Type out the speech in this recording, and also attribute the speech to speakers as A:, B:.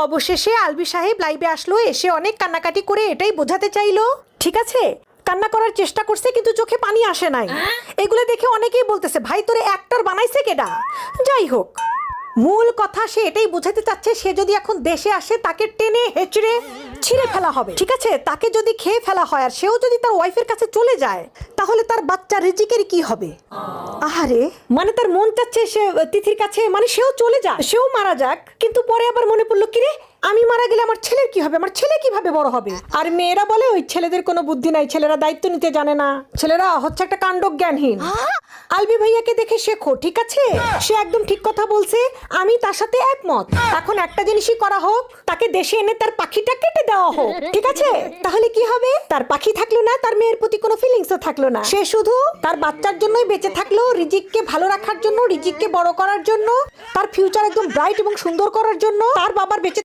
A: অবশেষে আলবি সাহেব লাইভে আসলো, এসে অনেক কান্নাকাটি করে এটাই বোঝাতে চাইলো, ঠিক আছে কান্না করার চেষ্টা করছে কিন্তু চোখে পানি আসে নাই। এগুলো দেখে অনেকেই বলতেছে ভাই তোরে অ্যাক্টর বানাইছে কেডা। যাই হোক, মূল কথা সে এটাই বোঝাতে চাচ্ছে সে যদি এখন দেশে আসে তাকে টেনে হেঁচড়ে ছিঁড়ে ফেলা হবে, ঠিক আছে। তাকে যদি খেয়ে ফেলা হয় আর সেও যদি তার ওয়াইফের কাছে চলে যায় তাহলে তার বাচ্চা রিজিকের কি হবে। আহারে, মানে তার মন চাচ্ছে সে তিথির কাছে, মানে সেও চলে যাক, সেও মারা যাক, কিন্তু পরে আবার মনে পড়লো কিরে আমি মারা গেলে আমার ছেলের কি হবে, আমার ছেলে কিভাবে বড় হবে। আর মেয়েরা বলে ওই ছেলেদের কোনো বুদ্ধি নাই, ছেলেরা দায়িত্ব নিতে জানে না, ছেলেরা হচ্ছে একটা কাণ্ডজ্ঞানহীন। আলবি ভাইয়াকে দেখে শেখো, ঠিক আছে। সে একদম ঠিক কথা বলছে, আমি তার সাথে একমত। এখন একটা জিনিসই করা হোক, তাকে দেশে এনে তার পাখিটা কেটে দেওয়া হোক, ঠিক আছে। তাহলে কি হবে, তার পাখি থাকলো না, তার মেয়ের প্রতি কোনো ফিলিংসও থাকলো না, সে শুধু তার বাচ্চার জন্যই বেঁচে থাকলো, রিজিককে ভালো রাখার জন্য, রিজিককে বড় করার জন্য, তার ফিউচার একদম ব্রাইট এবং সুন্দর করার জন্য, তার বাবার বেঁচে